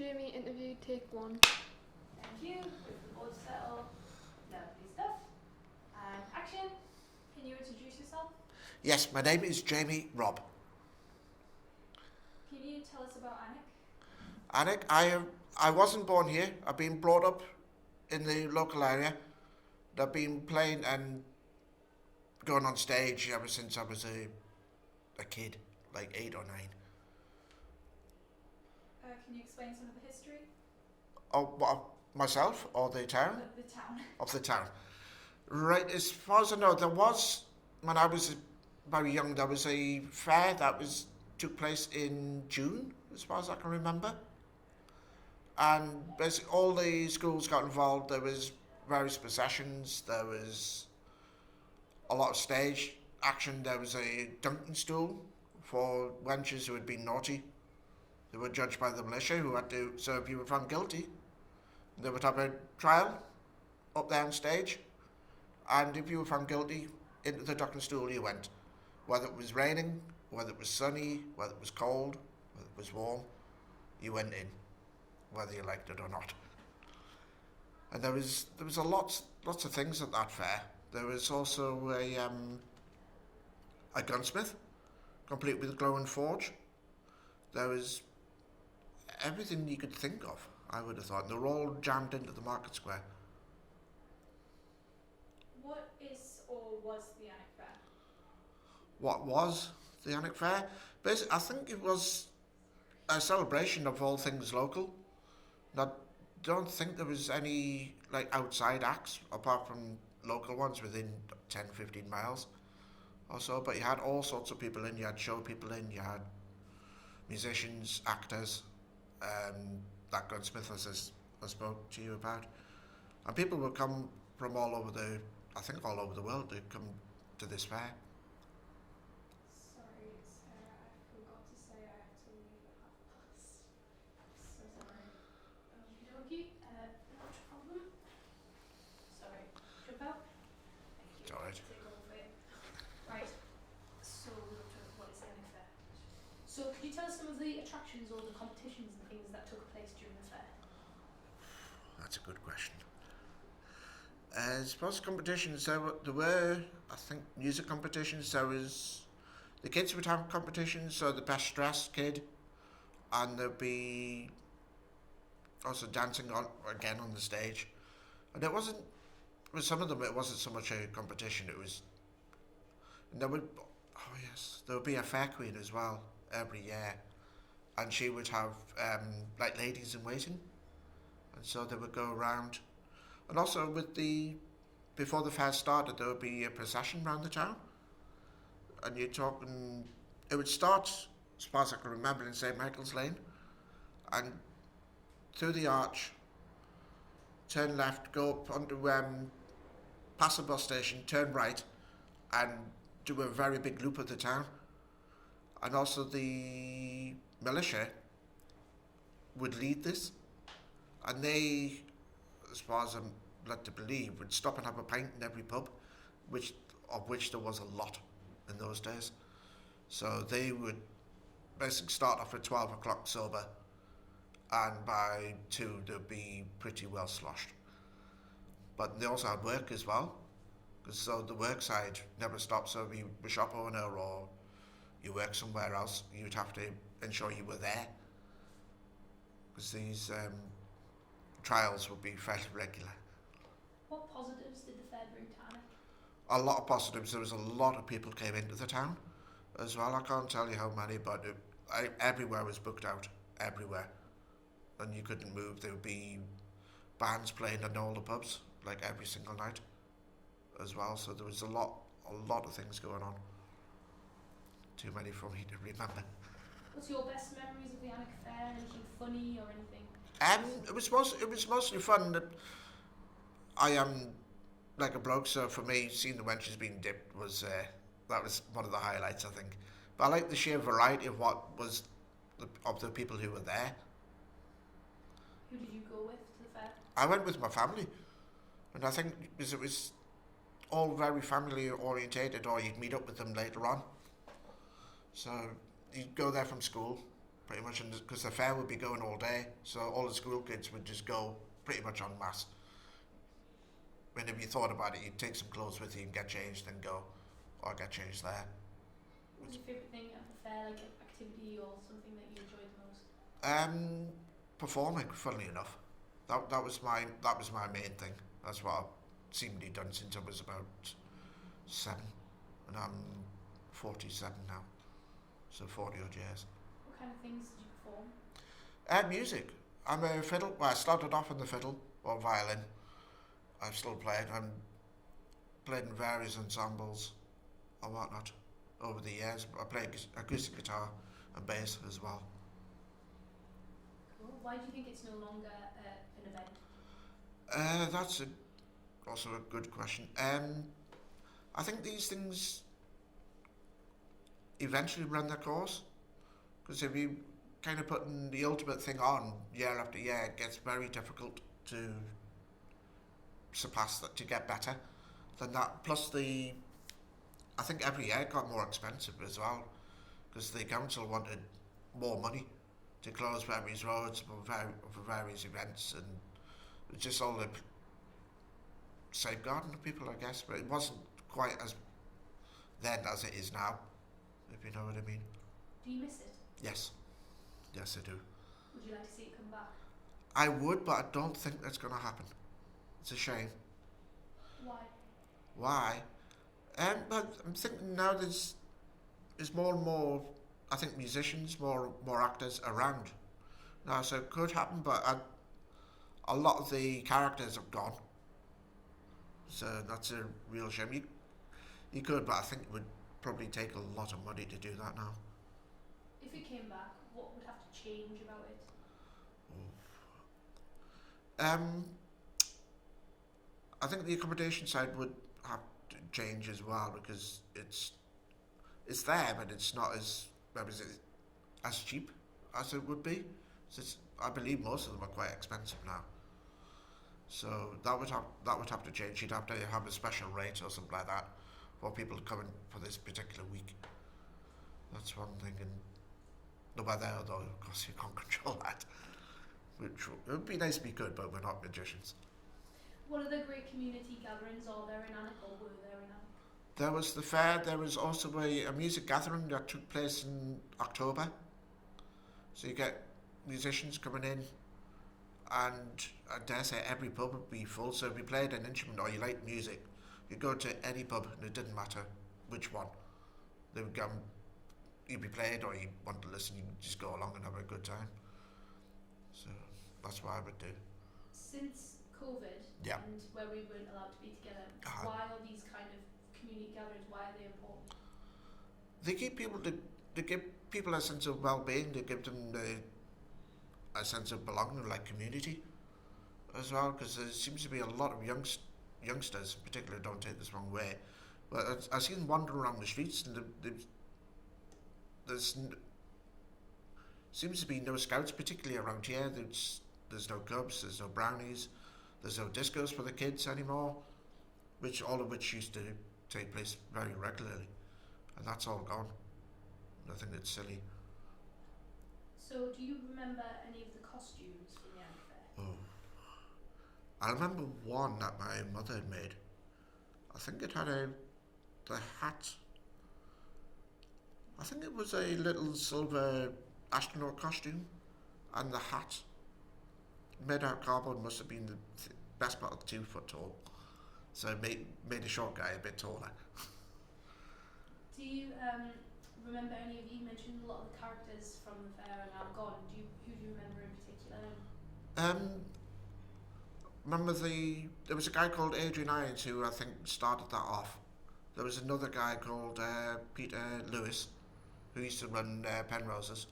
Jamie interview, take one. Thank you. With the board settle. Lovely stuff. And action. Can you introduce yourself? Yes, my name is Jamie Robb. Can you tell us about Alnwick, I wasn't born here. I've been brought up in the local area. I've been playing and going on stage ever since I was a kid, like 8 or 9. Can you explain some of the history? Oh, what, myself or the town? The town. Of the town. Right, as far as I know, there was, when I was very young, there was a fair that took place in June, as far as I can remember. And basically all the schools got involved. There was various processions, there was a lot of stage action. There was a dunking stool for wenches who had been naughty. They were judged by the militia who had to, so if you were found guilty, they would have a trial up there on stage, and if you were found guilty, into the dunking stool you went. Whether it was raining, whether it was sunny, whether it was cold, whether it was warm, you went in, whether you liked it or not. And there was lots of things at that fair. There was also a gunsmith, complete with a glowing forge. There was everything you could think of, I would have thought. They were all jammed into the market square. What is or was the Alnwick Fair? What was the Alnwick Fair? Basically, I think it was a celebration of all things local. I don't think there was any like outside acts apart from local ones within 10, 15 miles or so, but you had all sorts of people in. You had show people in, you had musicians, actors, that gunsmith as I spoke to you about. And people would come from all over all over the world to come to this fair. Sorry, Sarah, I forgot to say I have to leave at 1:30. So sorry. Okie dokie, not a problem. Sorry, jump out. Thank you. It's alright. Take over for you. Right, so what is the Alnwick Fair? So could you tell us some of the attractions or the competitions and things that took place during the fair? That's a good question. As far as competitions, there were, I think, music competitions. There was, the kids would have competitions, so the best dressed kid, and there'd be also dancing on the stage. And it wasn't, with some of them, it wasn't so much a competition. It was, and there would be a fair queen as well every year, and she would have like ladies in waiting, and so they would go around. And also before the fair started, there would be a procession around the town, and it would start, as far as I can remember, in St Michael's Lane, and through the arch, turn left, go up onto past the bus station, turn right, and do a very big loop of the town. And also the militia would lead this, and they, as far as I'm led to believe, would stop and have a pint in every pub, of which there was a lot in those days. So they would basically start off at 12 o'clock sober, and by 2 they'd be pretty well sloshed. But they also had work as well, so the work side never stopped. So if you were a shop owner or you work somewhere else, you'd have to ensure you were there, because these trials would be fairly regular. What positives did the fair bring to Alnwick? A lot of positives. There was a lot of people came into the town as well. I can't tell you how many, but everywhere was booked out, everywhere, and you couldn't move. There would be bands playing in all the pubs, like every single night as well. So there was a lot of things going on. Too many for me to remember. What's your best memories of the Alnwick Fair? Anything funny or anything? It was mostly fun. That I am like a bloke, so for me, seeing the wenches being dipped was one of the highlights, I think. But I like the sheer variety of what was of the people who were there. Who did you go with to the fair? I went with my family, and I think because it was all very family orientated, or you'd meet up with them later on. So you'd go there from school, pretty much, because the fair would be going all day, so all the school kids would just go pretty much en masse. I mean, if you thought about it, you'd take some clothes with you and get changed, then go, or get changed there. What was your favourite thing at the fair, like an activity or something that you enjoyed the most? Performing, funnily enough. That was my main thing. That's what I've seemingly done since I was about 7, and I'm 47 now, so 40 odd years. What kind of things did you perform? Music. I'm a fiddle. Well, I started off on the fiddle or violin. I've still played. I'm played in various ensembles or whatnot over the years. I play acoustic guitar and bass as well. Cool. Why do you think it's no longer an event? That's also a good question. I think these things eventually run their course, because if you kind of putting the ultimate thing on year after year, it gets very difficult to surpass that, to get better than that. Plus I think every year it got more expensive as well, because the council wanted more money to close various roads for various events, and it's just all the safeguarding of people, I guess. But it wasn't quite as then as it is now, if you know what I mean. Do you miss it? Yes, I do. Would you like to see it come back? I would, but I don't think that's going to happen. It's a shame. Why? Why? But I'm thinking now there's more and more, I think, musicians, more actors around now, so it could happen, but a lot of the characters have gone, so that's a real shame. You could, but I think it would probably take a lot of money to do that now. If it came back, what would have to change about it? I think the accommodation side would have to change as well, because it's there, but it's not as cheap as it would be. So I believe most of them are quite expensive now. So that would have to change. You'd have to have a special rate or something like that for people coming for this particular week. That's one thing, and the weather, though, of course, you can't control that. Which it would be nice if we could, but we're not magicians. What other great community gatherings are there in Alnwick, or were there in Alnwick? There was the fair. There was also a music gathering that took place in October. So you get musicians coming in, and I dare say every pub would be full. So if you played an instrument or you liked music, you go to any pub and it didn't matter which one. They would come, you'd be played, or you want to listen, you just go along and have a good time. So that's what I would do. Since COVID, Yeah. and where we weren't allowed to be together, why are these kind of community gatherings, why are they important? They keep people they give people a sense of well-being. They give them a sense of belonging, like community, as well. Because there seems to be a lot of youngsters, particularly, don't take this wrong way, but I see them wandering around the streets, and there's seems to be no scouts, particularly around here. There's no clubs, there's no brownies, there's no discos for the kids anymore, all of which used to take place very regularly, and that's all gone. I think it's silly. So, do you remember any of the costumes from the Alnwick Fair? Oh, I remember one that my mother had made. I think it had the hat. I think it was a little silver astronaut costume, and the hat, made out of cardboard, must have been the best part of 2 foot tall. So it made a short guy a bit taller. Do you remember any of, you mentioned a lot of the characters from the fair are now gone. Who do you remember in particular? Remember there was a guy called Adrian Irons who I think started that off. There was another guy called Peter Lewis who used to run Penrose's.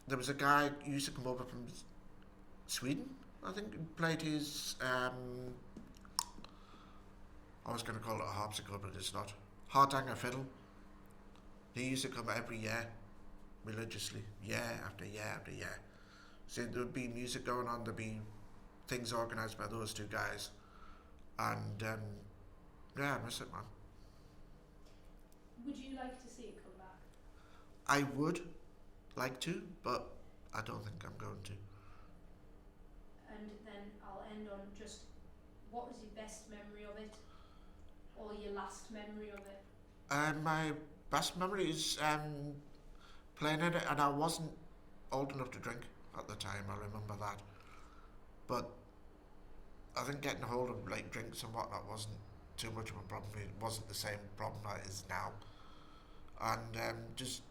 There was a guy who used to come over from Sweden, I think, who played his I was going to call it a harpsichord, but it's not. Hardanger fiddle. He used to come every year, religiously, year after year after year. So there would be music going on, there'd be things organised by those two guys. And yeah, I miss it, man. Would you like to see it come back? I would like to, but I don't think I'm going to. And then I'll end on just, what was your best memory of it? Or your last memory of it? My best memory is playing in it, and I wasn't old enough to drink at the time. I remember that, but I think getting hold of like drinks and whatnot wasn't too much of a problem. It wasn't the same problem that it is now, and just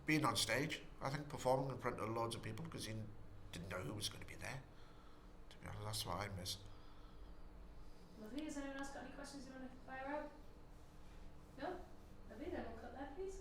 being on stage. I think performing in front of loads of people because you didn't know who was going to be there. To be honest, that's what I miss. Lovely. Has anyone else got any questions you want to fire out? No? Lovely, then we'll cut there, please.